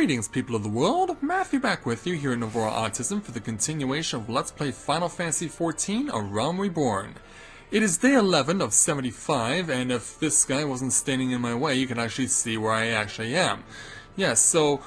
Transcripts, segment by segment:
Greetings, people of the world. Matthew back with you here in Overall Autism for the continuation of Let's Play Final Fantasy XIV: A Realm Reborn. It is day 11 of 75, and if this guy wasn't standing in my way, you can actually see where I actually am. Yes, so,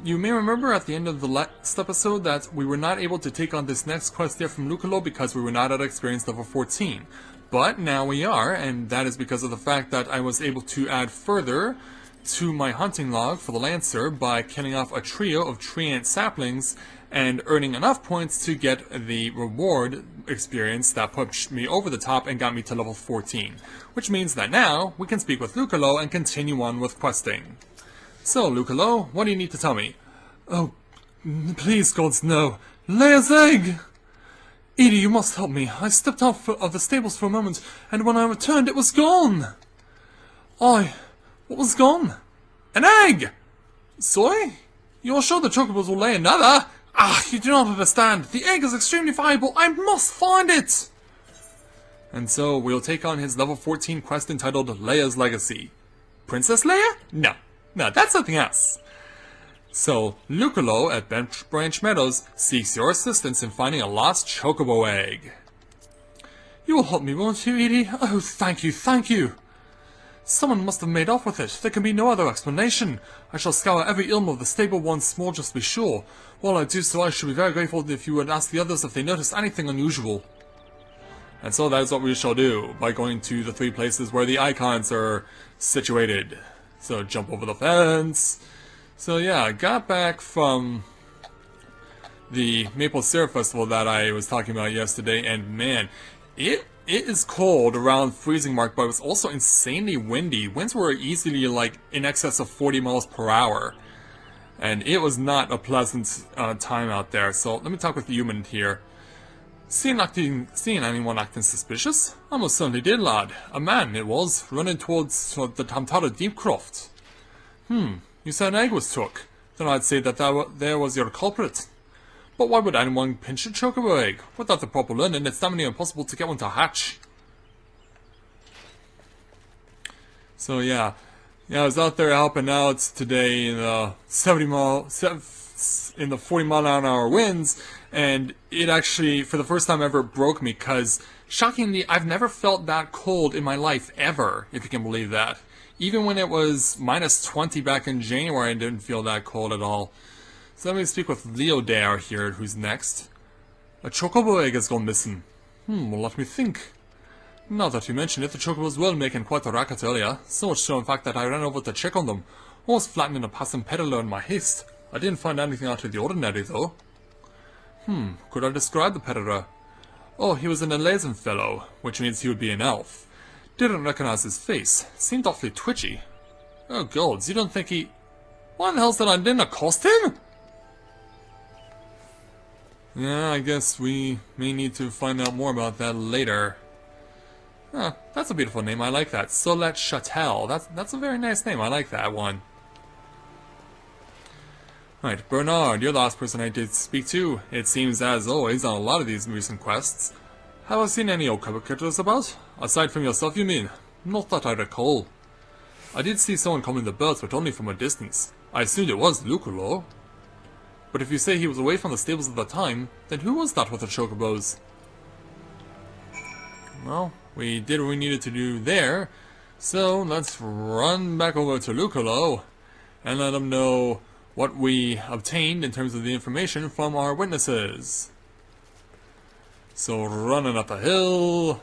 you may remember at the end of the last episode that we were not able to take on this next quest here from Lucolo because we were not at experience level 14. But now we are, and that is because of the fact that I was able to add further to my hunting log for the Lancer by killing off a trio of tree ant saplings and earning enough points to get the reward experience that pushed me over the top and got me to level 14. Which means that now we can speak with Lucolo and continue on with questing. So, Lucolo, what do you need to tell me? Oh, please, gods, no. Leia's egg! Edie, you must help me. I stepped out of the stables for a moment, and when I returned, it was gone! What was gone? An egg! Soy? You're sure the chocobos will lay another? Ah, you do not understand. The egg is extremely valuable. I must find it! And so, we'll take on his level 14 quest entitled Leia's Legacy. Princess Leia? No, that's something else. So, Lucolo at Branch Meadows seeks your assistance in finding a lost chocobo egg. You will help me, won't you, Edie? Oh, thank you, thank you! Someone must have made off with it. There can be no other explanation. I shall scour every ilm of the stable once more just to be sure. While I do so, I should be very grateful if you would ask the others if they noticed anything unusual. And so that is what we shall do, by going to the 3 places where the icons are situated. So jump over the fence. So yeah, I got back from the Maple Syrup Festival that I was talking about yesterday, and man, it is cold around freezing mark, but it was also insanely windy. Winds were easily like in excess of 40 miles per hour. And it was not a pleasant time out there. So let me talk with the human here. Seeing anyone acting suspicious? I most certainly did, lad. A man, it was, running towards the Tamtara Deepcroft. You said an egg was took. Then I'd say that there was your culprit. But why would anyone pinch a chocobo egg? Without the proper learning, it's damn near impossible to get one to hatch. So yeah, I was out there helping out today in the 40 mile an hour winds, and it actually, for the first time ever, broke me, because shockingly, I've never felt that cold in my life ever, if you can believe that. Even when it was minus 20 back in January, I didn't feel that cold at all. So let me speak with Leo Dare here, who's next. A chocobo egg has gone missing. Well, let me think. Now that you mention it, the chocobos were making quite a racket earlier. So much so, in fact, that I ran over to check on them, almost flattening a passing peddler in my haste. I didn't find anything out of the ordinary, though. Could I describe the peddler? Oh, he was an Elezen fellow, which means he would be an elf. Didn't recognize his face. Seemed awfully twitchy. Oh, gods, you don't think he... Why in the hell did I didn't accost him? Yeah, I guess we may need to find out more about that later. That's a beautiful name, I like that. Solet Chatel. That's a very nice name, I like that one. Right, Bernard, you're the last person I did speak to. It seems, as always, on a lot of these recent quests. Have I seen any Okaba critters about? Aside from yourself, you mean? Not that I recall. I did see someone coming the birds, but only from a distance. I assumed it was Lucolo. But if you say he was away from the stables at the time, then who was that with the chocobos? Well, we did what we needed to do there, so let's run back over to Lucolo and let him know what we obtained in terms of the information from our witnesses. So running up the hill,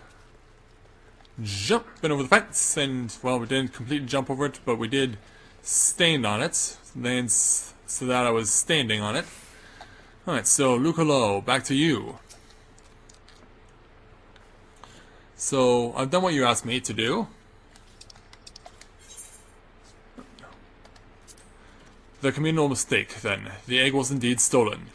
jumping over the fence, and well, we didn't completely jump over it, but we did stand on it, then so that I was standing on it. Alright, so Lucolo, back to you. So, I've done what you asked me to do. There can be no mistake, then. The egg was indeed stolen.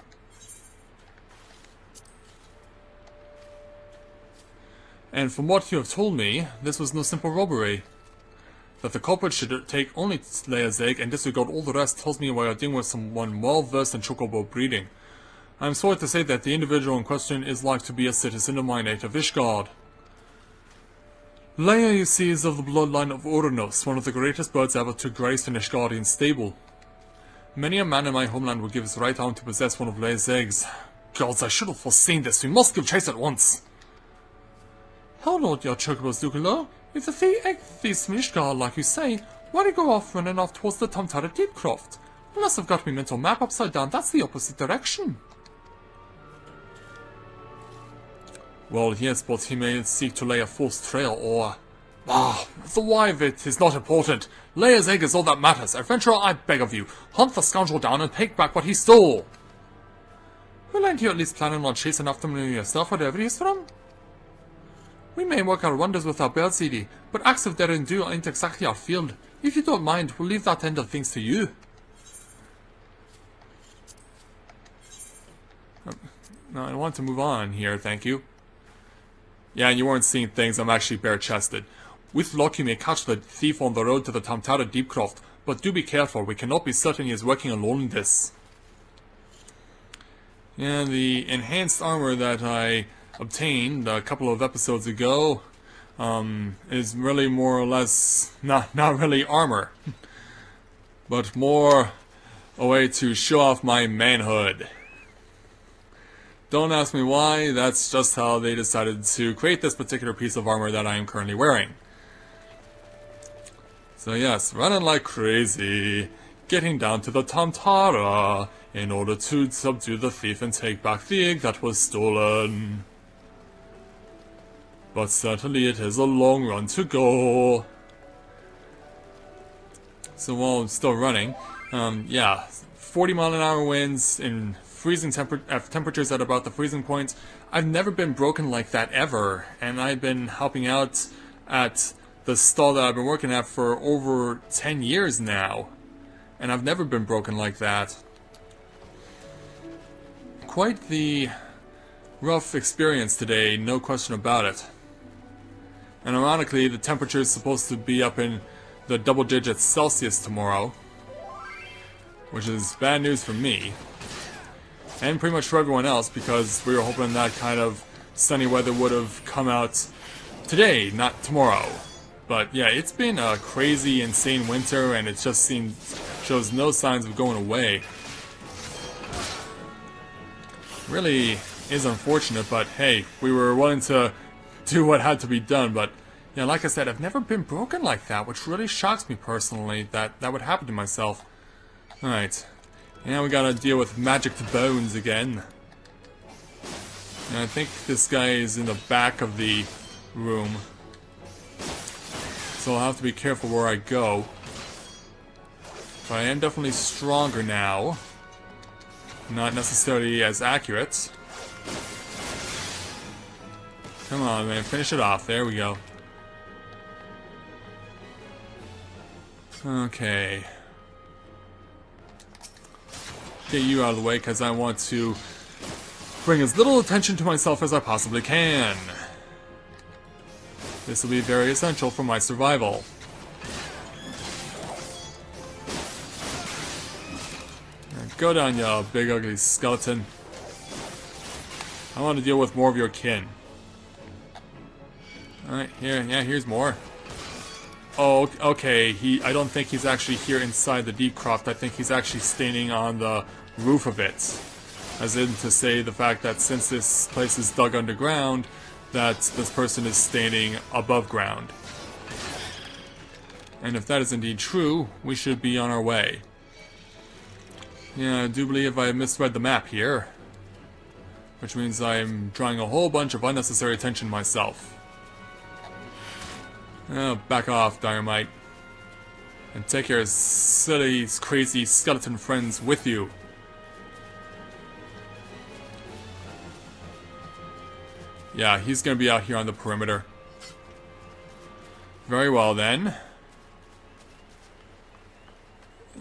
And from what you have told me, this was no simple robbery. That the culprit should take only Leia's egg and disregard all the rest tells me we are dealing with someone well-versed in chocobo breeding. I am sorry to say that the individual in question is like to be a citizen of my native Ishgard. Leia, you see, is of the bloodline of Uranos, one of the greatest birds ever to grace an Ishgardian stable. Many a man in my homeland would give his right arm to possess one of Lei's eggs. Gods, I should have foreseen this. We must give chase at once. Hold on, your chocobos, Dukalo. If the egg thieves Mishgar, like you say, why do you go off running off towards the Tomtara Deepcroft? Unless I've got my mental map upside down, that's the opposite direction. Well, yes, but he may seek to lay a false trail, or... the why of it is not important. Leia's egg is all that matters. Adventurer, I beg of you, hunt the scoundrel down and take back what he stole. Well, aren't you at least planning on chasing after him yourself, wherever he's from? We may work our wonders with our bird CD, but acts of daring do ain't exactly our field. If you don't mind, we'll leave that end of things to you. No, I want to move on here, thank you. Yeah, and you weren't seeing things, I'm actually bare-chested. With luck you may catch the thief on the road to the Tomtara Deepcroft, but do be careful, we cannot be certain he is working alone in this. Yeah, the enhanced armor that I obtained a couple of episodes ago is really more or less not really armor, but more a way to show off my manhood. Don't ask me why, that's just how they decided to create this particular piece of armor that I am currently wearing. So yes, running like crazy, getting down to the Tomtara in order to subdue the thief and take back the egg that was stolen. But certainly it is a long run to go. So while I'm still running, yeah, 40-mile-an-hour winds in freezing temperatures at about the freezing point. I've never been broken like that ever, and I've been helping out at the stall that I've been working at for over 10 years now, and I've never been broken like that. Quite the rough experience today, no question about it. And ironically, the temperature is supposed to be up in the double digits Celsius tomorrow, which is bad news for me. And pretty much for everyone else, because we were hoping that kind of sunny weather would have come out today, not tomorrow. But yeah, it's been a crazy, insane winter, and it just shows no signs of going away. Really is unfortunate, but hey, we were willing to do what had to be done. But yeah, like I said, I've never been broken like that, which really shocks me personally that that would happen to myself. Alright. Now we gotta deal with magic bones again. And I think this guy is in the back of the room, so I'll have to be careful where I go. But I am definitely stronger now. Not necessarily as accurate. Come on, man, finish it off. There we go. Okay. Get you out of the way, because I want to bring as little attention to myself as I possibly can. This will be very essential for my survival. Go down, you big ugly skeleton. I want to deal with more of your kin. Alright, here, yeah, here's more. Oh, okay, I don't think he's actually here inside the Deepcroft. I think he's actually standing on the roof of it. As in to say the fact that since this place is dug underground, that this person is standing above ground. And if that is indeed true, we should be on our way. Yeah, I do believe I misread the map here. Which means I'm drawing a whole bunch of unnecessary attention myself. Oh, back off, Dynamite. And take your silly, crazy skeleton friends with you. Yeah, he's gonna be out here on the perimeter. Very well, then.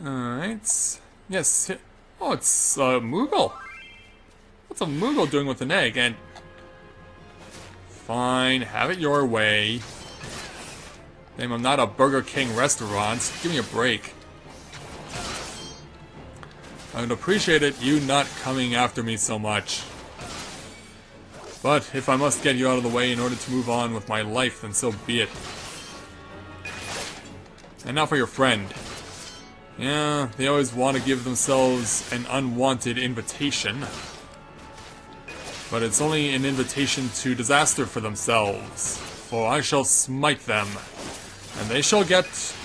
Alright. Yes. Oh, it's a Moogle. What's a Moogle doing with an egg? And fine, have it your way. Damn, I'm not a Burger King restaurant. Give me a break. I would appreciate it, you not coming after me so much. But if I must get you out of the way in order to move on with my life, then so be it. And now for your friend. Yeah, they always want to give themselves an unwanted invitation. But it's only an invitation to disaster for themselves. For I shall smite them, and they shall get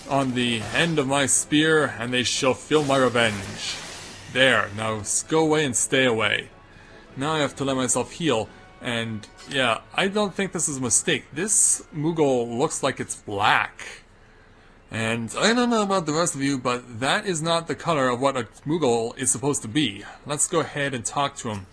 on the end of my spear, and they shall feel my revenge. There, now go away and stay away. Now I have to let myself heal, and yeah, I don't think this is a mistake. This Moogle looks like it's black. And I don't know about the rest of you, but that is not the color of what a Moogle is supposed to be. Let's go ahead and talk to him.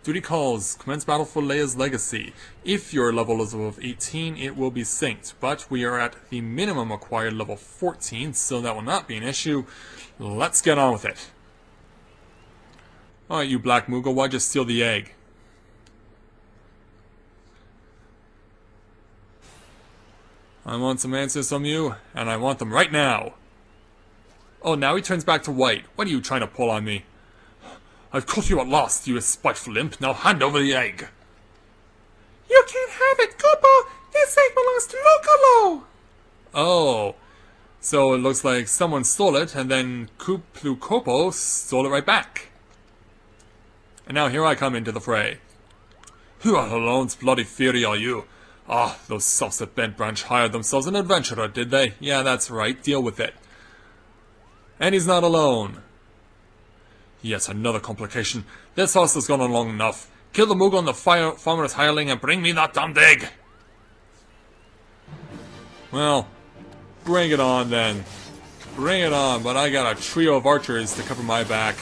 Duty calls. Commence battle for Leia's legacy. If your level is above 18, it will be synced, but we are at the minimum required level 14, so that will not be an issue. Let's get on with it. Alright, you black Moogle, why'd you steal the egg? I want some answers from you, and I want them right now. Oh, now he turns back to white. What are you trying to pull on me? I've caught you at last, you spiteful imp. Now hand over the egg. You can't have it, Koopa! This egg belongs to Lucolo! Oh, so it looks like someone stole it, and then Kopo stole it right back. And now here I come into the fray. Who alone's bloody fury are you? Ah, those selfs at Bent Branch hired themselves an adventurer, did they? Yeah, that's right. Deal with it. And he's not alone. Yet another complication. This horse has gone on long enough. Kill the Moogle and the farmer's hireling and bring me that damned egg. Well, bring it on then. Bring it on, but I got a trio of archers to cover my back.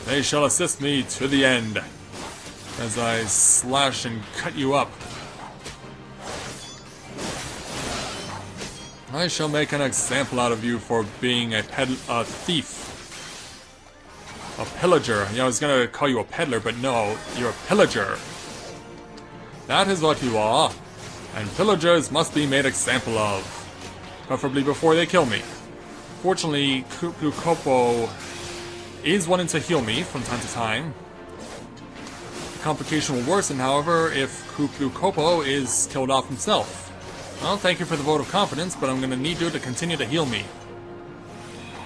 They shall assist me to the end, as I slash and cut you up. I shall make an example out of you for being a thief. A pillager. Yeah, I was gonna call you a peddler, but no, you're a pillager. That is what you are, and pillagers must be made example of. Preferably before they kill me. Fortunately, Kopo is wanting to heal me from time to time. The complication will worsen, however, if Kopo is killed off himself. Well, thank you for the vote of confidence, but I'm going to need you to continue to heal me.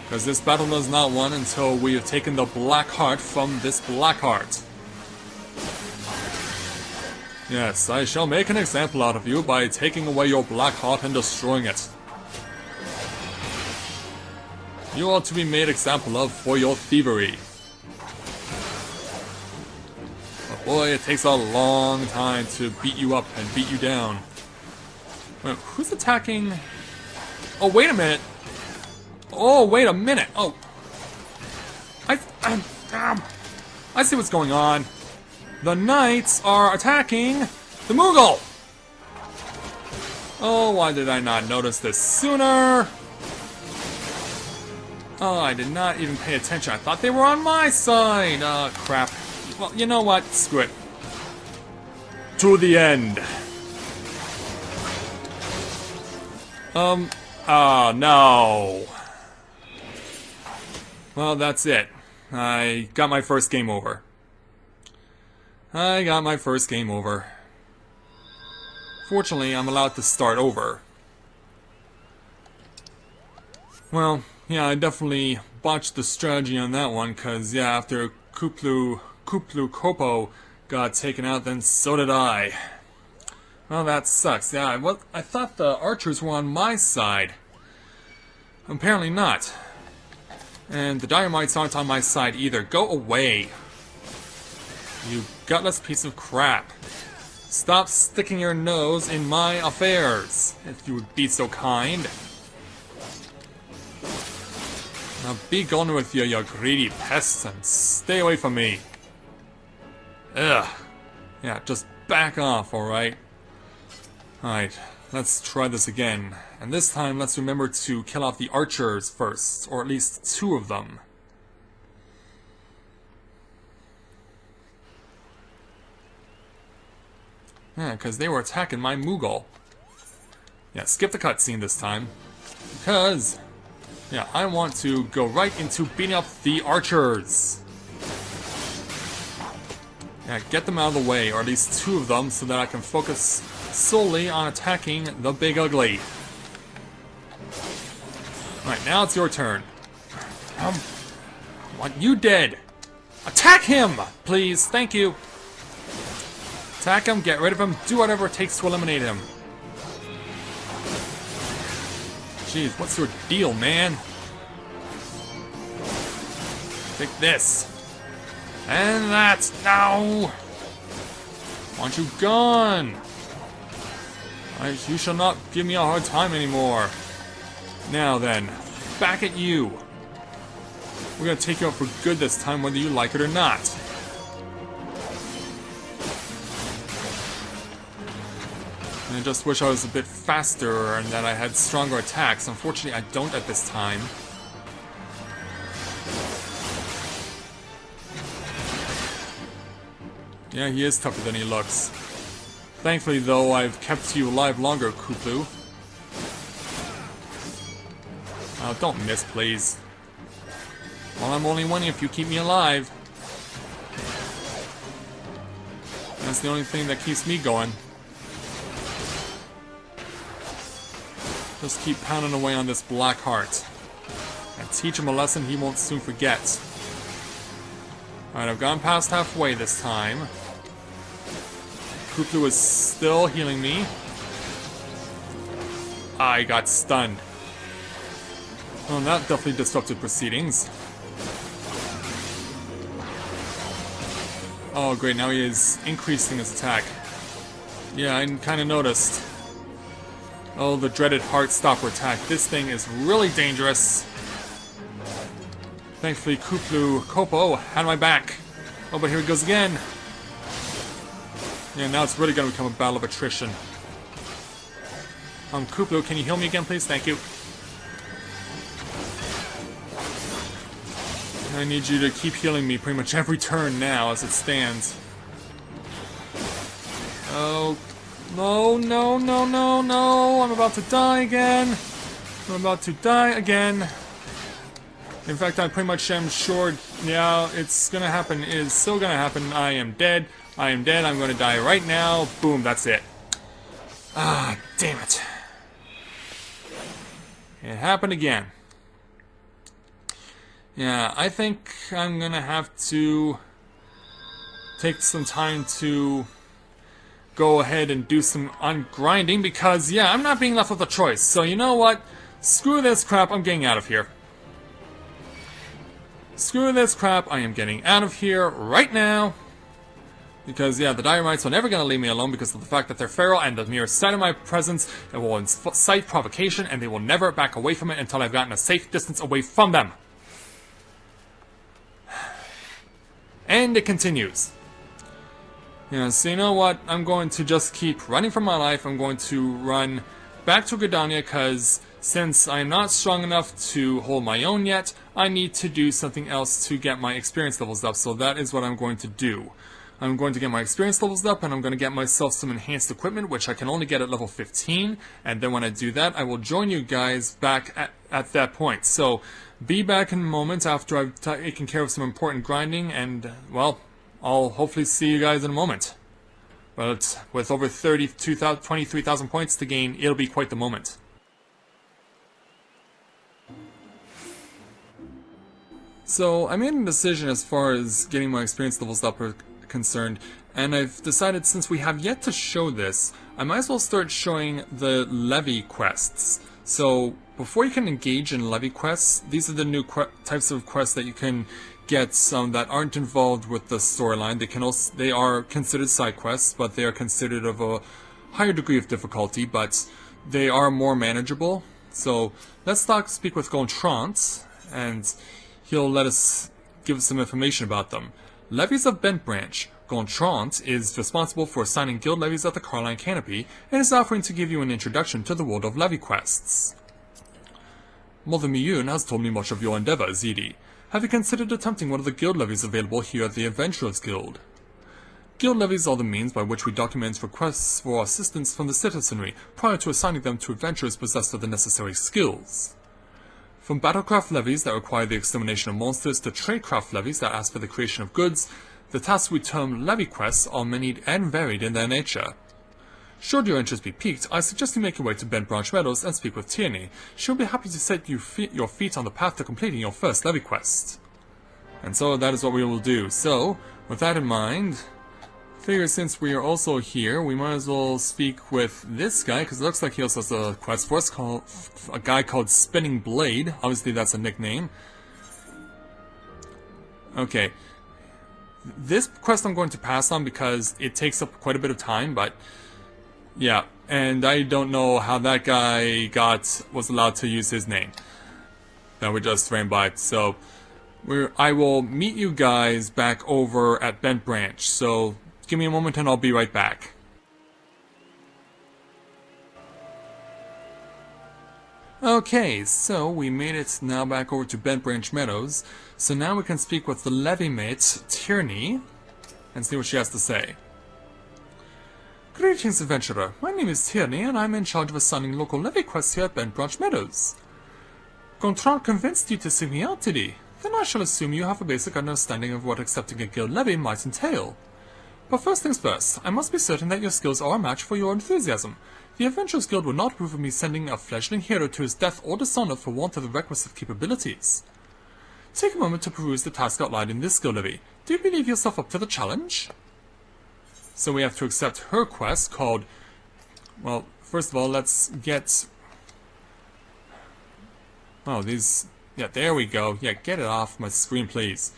Because this battle is not won until we have taken the Black Heart from this Black Heart. Yes, I shall make an example out of you by taking away your Black Heart and destroying it. You are to be made example of for your thievery. But boy, it takes a long time to beat you up and beat you down. Wait, who's attacking? Oh, wait a minute. Oh, wait a minute. Oh. I see what's going on. The knights are attacking the Moogle. Oh, why did I not notice this sooner? Oh, I did not even pay attention. I thought they were on my side. Oh, crap. Well, you know what? Screw it. To the end. Oh, no. Well, that's it. I got my first game over. Fortunately, I'm allowed to start over. Well, yeah, I definitely botched the strategy on that one, because, yeah, after Kopo got taken out, then so did I. Well, that sucks. Yeah, I thought the archers were on my side. Apparently not. And the dynamites aren't on my side either. Go away. You gutless piece of crap. Stop sticking your nose in my affairs, if you would be so kind. Now be gone with you, you greedy pests, and stay away from me. Ugh. Yeah, just back off, alright? Alright, let's try this again. And this time, let's remember to kill off the archers first, or at least 2 of them. Yeah, because they were attacking my Moogle. Yeah, skip the cutscene this time. Because, yeah, I want to go right into beating up the archers. Yeah, get them out of the way, or at least 2 of them, so that I can focus solely on attacking the Big Ugly. Alright, now it's your turn. Want you dead. Attack him! Please, thank you. Attack him, get rid of him, do whatever it takes to eliminate him. Jeez, what's your deal, man? Take this. And that. No! Want you gone? You shall not give me a hard time anymore. Now then, back at you. We're gonna take you out for good this time, whether you like it or not. And I just wish I was a bit faster and that I had stronger attacks. Unfortunately, I don't at this time. Yeah, he is tougher than he looks. Thankfully, though, I've kept you alive longer, Kuplu. Oh, don't miss, please. Well, I'm only winning if you keep me alive. That's the only thing that keeps me going. Just keep pounding away on this black heart. And teach him a lesson he won't soon forget. Alright, I've gone past halfway this time. Kuplu is still healing me. I got stunned. Well, that definitely disrupted proceedings. Oh great, now he is increasing his attack. Yeah, I kinda noticed. Oh, the dreaded heart stopper attack. This thing is really dangerous. Thankfully, Kopo had my back. Oh, but here it goes again. Yeah, now it's really gonna become a battle of attrition. Kuplu, can you heal me again, please? Thank you. I need you to keep healing me pretty much every turn now, as it stands. Oh, no, no, no, no, no! I'm about to die again! I'm about to die again. In fact, I pretty much am sure, yeah, it's gonna happen. It is so gonna happen. I am dead. I am dead. I'm gonna die right now. Boom, that's it. Ah, damn it. It happened again. Yeah, I think I'm gonna have to take some time to go ahead and do some ungrinding because, yeah, I'm not being left with a choice. So, you know what? Screw this crap. I'm getting out of here. Screw this crap. I am getting out of here right now. Because, yeah, the Diamites are never going to leave me alone because of the fact that they're feral and the mere sight of my presence it will incite provocation and they will never back away from it until I've gotten a safe distance away from them. And it continues. Yeah, so you know what? I'm going to just keep running for my life. I'm going to run back to Gridania because since I'm not strong enough to hold my own yet, I need to do something else to get my experience levels up. So that is what I'm going to do. I'm going to get my experience levels up and I'm going to get myself some enhanced equipment, which I can only get at level 15. And then when I do that, I will join you guys back at that point. So be back in a moment after I've taken care of some important grinding and, well, I'll hopefully see you guys in a moment. But with over 23,000 points to gain, it'll be quite the moment. So I made a decision as far as getting my experience levels up are concerned, and I've decided since we have yet to show this, I might as well start showing the levy quests. So before you can engage in levy quests, these are the new types of quests that you can get that aren't involved with the storyline. They are considered side quests, but they are considered of a higher degree of difficulty, but they are more manageable. So let's speak with Gontran, and he'll give us some information about them. Levies of Bent Branch. Gontran is responsible for assigning guild levies at the Carline Canopy, and is offering to give you an introduction to the world of levy quests. Mother Miyun has told me much of your endeavor, Zidi. Have you considered attempting one of the guild levies available here at the Adventurers Guild? Guild levies are the means by which we document requests for assistance from the citizenry prior to assigning them to adventurers possessed of the necessary skills. From battlecraft levies that require the extermination of monsters to tradecraft levies that ask for the creation of goods, the tasks we term levy quests are many and varied in their nature. Should your interest be piqued, I suggest you make your way to Bent Branch Meadows and speak with Tierney. She'll be happy to set your feet on the path to completing your first levy quest. And so that is what we will do. So, with that in mind, figure since we are also here, we might as well speak with this guy, because it looks like he also has a quest for us, called a guy called Spinning Blade. Obviously that's a nickname. Okay. This quest I'm going to pass on because it takes up quite a bit of time, but yeah, and I don't know how that guy was allowed to use his name that we just ran by. So I will meet you guys back over at Bent Branch. So give me a moment and I'll be right back. Okay, so we made it now back over to Bent Branch Meadows. So now we can speak with the levy mate, Tierney, and see what she has to say. Greetings, adventurer. My name is Tierney, and I'm in charge of assigning local levy quests here at Bent Branch Meadows. Gontran convinced you to seek me out today. Then I shall assume you have a basic understanding of what accepting a guild levy might entail. But first things first, I must be certain that your skills are a match for your enthusiasm. The Adventurers Guild would not approve of me sending a fledgling hero to his death or dishonor for want of the requisite capabilities. Take a moment to peruse the task outlined in this skill levy. Do you believe yourself up to the challenge? So we have to accept her quest called... Well, first of all, let's get... Oh, these... Yeah, there we go. Yeah, get it off my screen, please.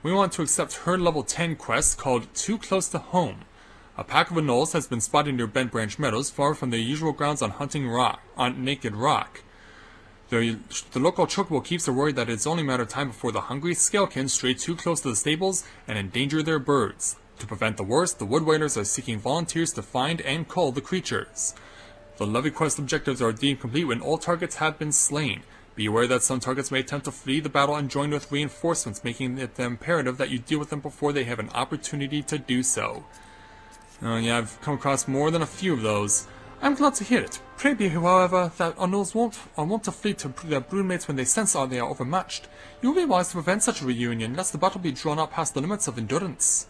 We want to accept her level 10 quest called Too Close to Home. A pack of gnolls has been spotted near Bent Branch Meadows, far from their usual grounds on Naked Rock. The local chocobo keeps are worried that it's only a matter of time before the hungry scalekin stray too close to the stables and endanger their birds. To prevent the worst, the woodwinders are seeking volunteers to find and cull the creatures. The levy quest objectives are deemed complete when all targets have been slain. Be aware that some targets may attempt to flee the battle and join with reinforcements, making it imperative that you deal with them before they have an opportunity to do so. Yeah, I've come across more than a few of those. I'm glad to hear it. Pray be, however, that gnolls won't to flee to their broodmates when they sense they are overmatched. You will be wise to prevent such a reunion, lest the battle be drawn out past the limits of endurance.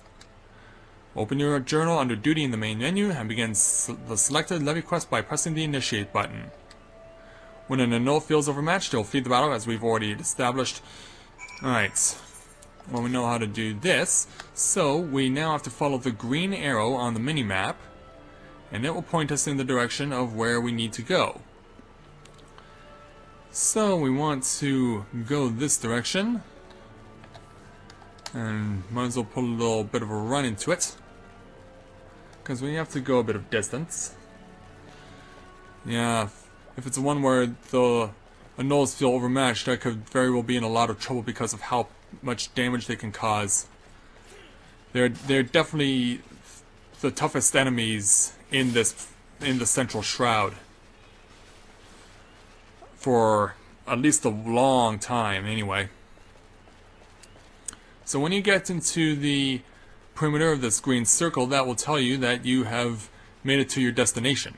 Open your journal under Duty in the main menu and begin the selected levy quest by pressing the Initiate button. When an gnoll feels overmatched, he'll flee the battle, as we've already established. Alright. Well, we know how to do this, so we now have to follow the green arrow on the mini-map, and it will point us in the direction of where we need to go. So we want to go this direction, and might as well put a little bit of a run into it, because we have to go a bit of distance. Yeah, if it's one where the gnolls feel overmatched, I could very well be in a lot of trouble because of how much damage they can cause. They're definitely the toughest enemies in the Central Shroud for at least a long time, anyway. So when you get into the perimeter of this green circle, that will tell you that you have made it to your destination.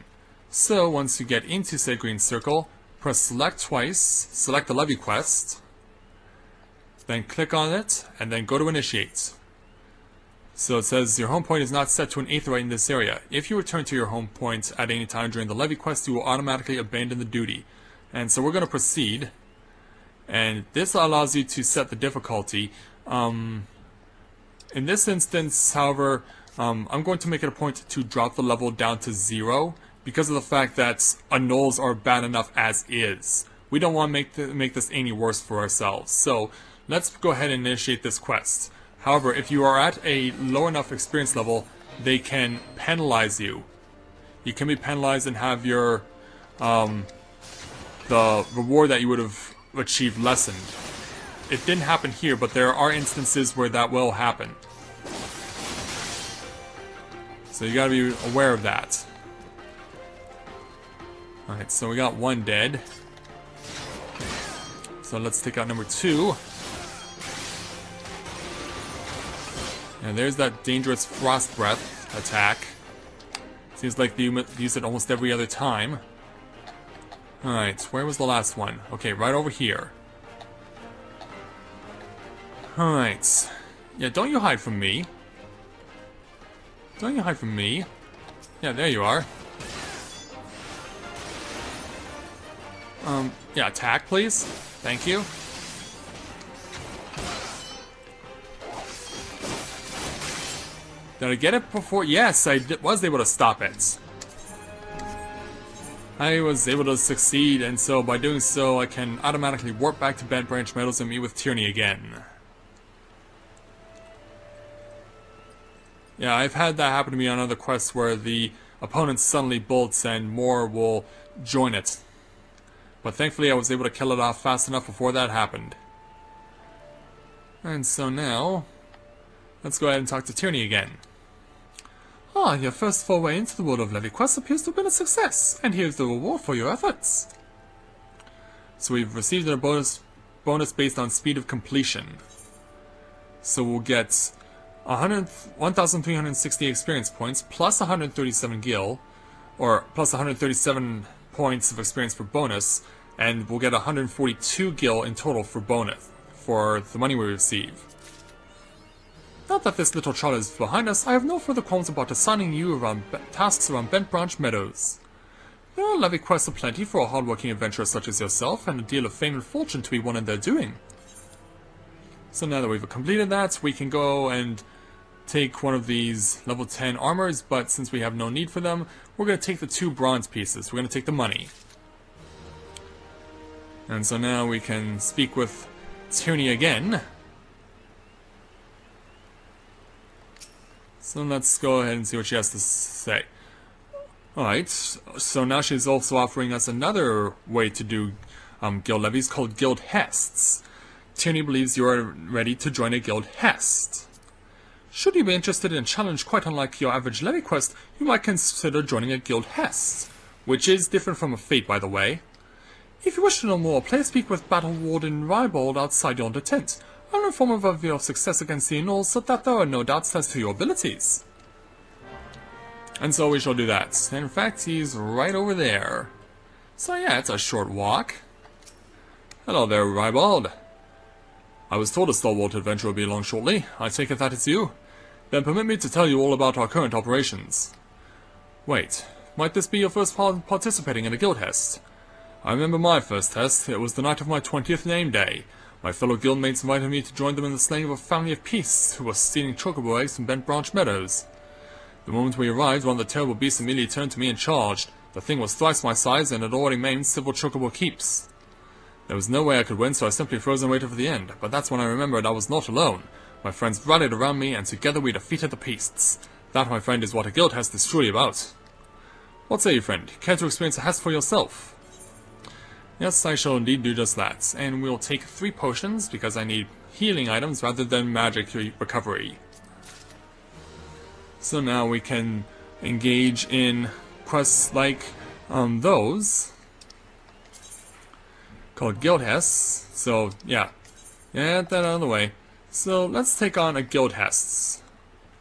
So once you get into said green circle, press select twice, select the levy quest, then click on it, and then go to Initiate. So it says your home point is not set to an aetheryte in this area. If you return to your home point at any time during the levy quest, you will automatically abandon the duty. And so we're going to proceed. And this allows you to set the difficulty. In this instance, however, I'm going to make it a point to drop the level down to 0 because of the fact that gnolls are bad enough as is. We don't want to make this any worse for ourselves. So let's go ahead and initiate this quest. However, if you are at a low enough experience level, they can penalize you. You can be penalized and have your the reward that you would have achieved lessened. It didn't happen here, but there are instances where that will happen. So you gotta be aware of that. Alright, so we got one dead. So let's take out number 2. And there's that dangerous frost breath attack. Seems like they use it almost every other time. Alright, where was the last one? Okay, right over here. Alright. Yeah, don't you hide from me. Don't you hide from me. Yeah, there you are. Yeah, attack, please. Thank you. Did I get it before? Yes, I was able to stop it. I was able to succeed, and so by doing so, I can automatically warp back to Bent Branch Meadows and meet with Tierney again. Yeah, I've had that happen to me on other quests where the opponent suddenly bolts and more will join it. But thankfully I was able to kill it off fast enough before that happened. And so now, let's go ahead and talk to Tierney again. Ah, your first foray into the world of levequests appears to have been a success, and here's the reward for your efforts. So we've received a bonus based on speed of completion. So we'll get 1,360 experience points, plus 137 gil, or plus 137 points of experience for bonus, and we'll get 142 gil in total for bonus, for the money we receive. Now that this little trial is behind us, I have no further qualms about assigning you tasks around Bent Branch Meadows. There are levy quests aplenty for a hard-working adventurer such as yourself, and a deal of fame and fortune to be won in their doing. So now that we've completed that, we can go and take one of these level 10 armors, but since we have no need for them, we're going to take the 2 bronze pieces. We're going to take the money. And so now we can speak with Tierney again. So let's go ahead and see what she has to say. Alright, so now she's also offering us another way to do guild levies called guildhests. Tierney believes you are ready to join a guildhest. Should you be interested in a challenge quite unlike your average levy quest, you might consider joining a guildhest, which is different from a fate, by the way. If you wish to know more, please speak with Battle Warden Reborn outside yonder tent. I'll inform him of your success against the Gnolls so that there are no doubts as to your abilities. And so we shall do that. In fact, he's right over there. So yeah, it's a short walk. Hello there, Ribald. I was told a stalwart adventurer would be along shortly. I take it that it's you. Then permit me to tell you all about our current operations. Wait, might this be your first participating in a guildhest? I remember my first test. It was the night of my 20th name day. My fellow guildmates invited me to join them in the slaying of a family of peace who was stealing chocobo eggs from Bent Branch Meadows. The moment we arrived, one of the terrible beasts immediately turned to me and charged. The thing was thrice my size and had already maimed several chocobo keeps. There was no way I could win, so I simply froze and waited for the end. But that's when I remembered I was not alone. My friends rallied around me, and together we defeated the beasts. That, my friend, is what a guildhest is truly about. What say you, friend? Care to experience a hest for yourself? Yes, I shall indeed do just that, and we'll take 3 potions, because I need healing items rather than magic recovery. So now we can engage in quests like those, called guildhests. So, yeah, get that out of the way. So, let's take on a guildhests.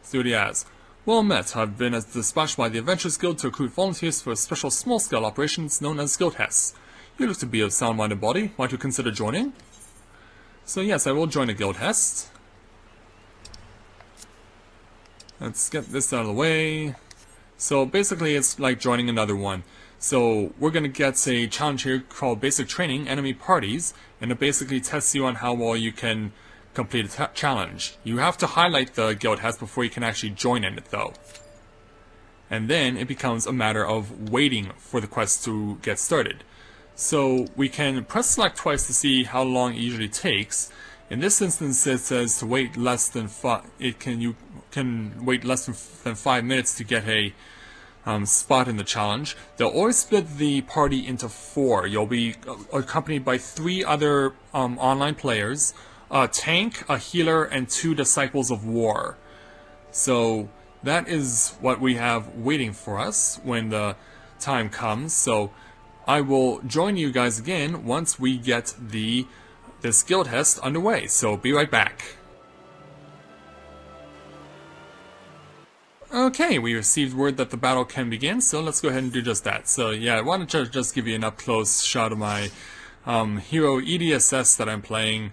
See what he has. Well met, I've been dispatched by the Adventurers Guild to recruit volunteers for a special small-scale operations known as guildhests. You look to be of sound-minded body. Might you consider joining? So yes, I will join a guildhest. Let's get this out of the way. So basically it's like joining another one. So we're going to get a challenge here called Basic Training Enemy Parties, and it basically tests you on how well you can complete a challenge. You have to highlight the guildhest before you can actually join in it though. And then it becomes a matter of waiting for the quest to get started. So we can press select twice to see how long it usually takes. In this instance, it says to wait less than you can wait less than 5 minutes to get a spot in the challenge. They'll always split the party into 4. You'll be accompanied by 3 other online players, a tank, a healer, and 2 disciples of war. So that is what we have waiting for us when the time comes. So I will join you guys again once we get this guildhest underway, so be right back. Okay, we received word that the battle can begin, so let's go ahead and do just that. So yeah, I wanted to just give you an up-close shot of my hero EDSS that I'm playing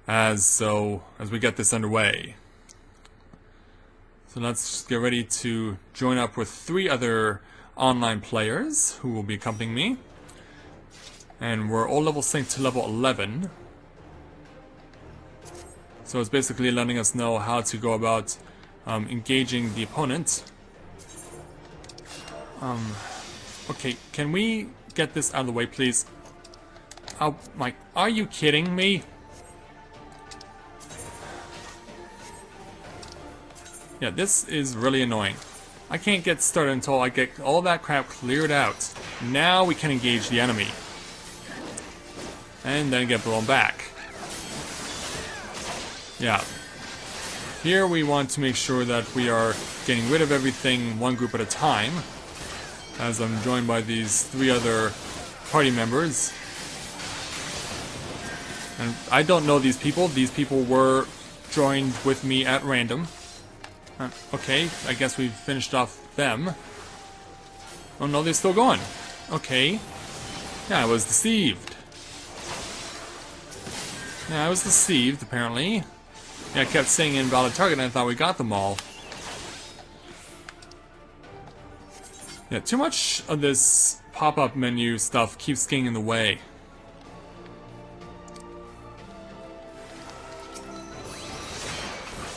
as we get this underway. So let's just get ready to join up with 3 other online players who will be accompanying me. And we're all level synced to level 11. So it's basically letting us know how to go about engaging the opponent. Okay, can we get this out of the way, please? Oh my, are you kidding me? Yeah, this is really annoying. I can't get started until I get all that crap cleared out. Now we can engage the enemy. And then get blown back. Yeah. Here we want to make sure that we are getting rid of everything one group at a time. As I'm joined by these 3 other party members. And I don't know these people. These people were joined with me at random. Okay, I guess we've finished off them. Oh no, they're still going. Okay. Yeah, I was deceived. Yeah, I was deceived, apparently. Yeah, I kept saying invalid target and I thought we got them all. Yeah, too much of this pop-up menu stuff keeps getting in the way.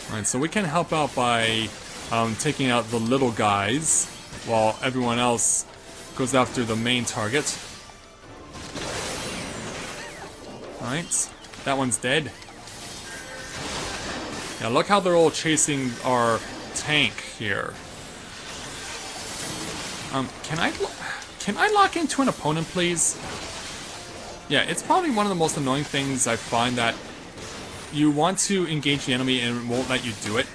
Alright, so we can help out by taking out the little guys while everyone else goes after the main target. Alright, that one's dead. Yeah, look how they're all chasing our tank here. Can I lock into an opponent, please? Yeah, it's probably one of the most annoying things I find, that you want to engage the enemy and it won't let you do it.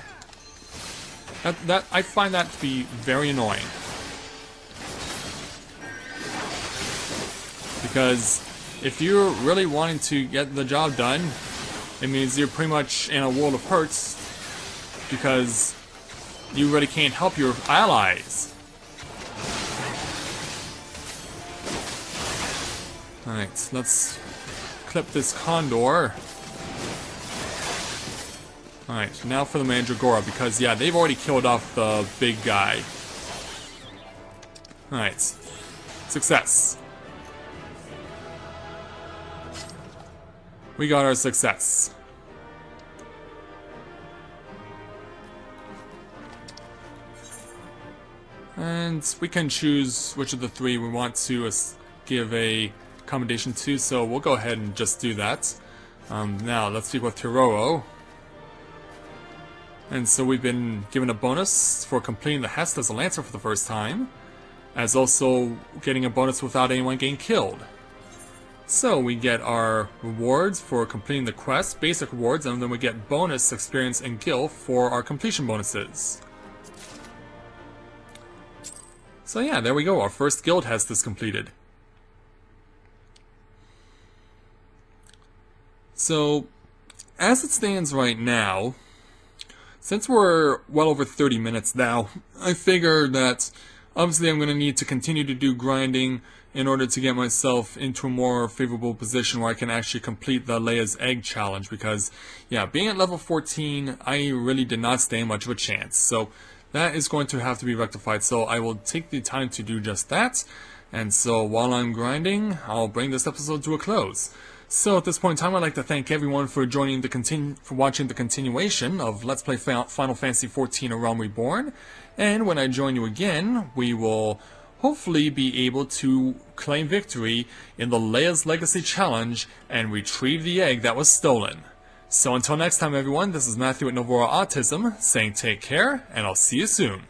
I find that to be very annoying. Because if you're really wanting to get the job done, it means you're pretty much in a world of hurts because you really can't help your allies. Alright, let's clip this condor. Alright, now for the Mandragora, because yeah, they've already killed off the big guy. Alright. Success. We got our success. And we can choose which of the 3 we want to give a commendation to, so we'll go ahead and just do that. Now, let's speak with Hiroro. And so we've been given a bonus for completing the Hest as a Lancer for the first time, as also getting a bonus without anyone getting killed. So we get our rewards for completing the quest, basic rewards, and then we get bonus experience and guild for our completion bonuses. So yeah, there we go, our first Guildhest is completed. So, as it stands right now, since we're well over 30 minutes now, I figure that obviously I'm going to need to continue to do grinding in order to get myself into a more favorable position where I can actually complete the Leia's Egg challenge, because, yeah, being at level 14, I really did not stand much of a chance. So that is going to have to be rectified, so I will take the time to do just that. And so while I'm grinding, I'll bring this episode to a close. So at this point in time, I'd like to thank everyone for watching the continuation of Let's Play Final Fantasy XIV: A Realm Reborn. And when I join you again, we will hopefully be able to claim victory in the Leia's Legacy Challenge and retrieve the egg that was stolen. So until next time, everyone, this is Matthew at Novora Autism saying take care, and I'll see you soon.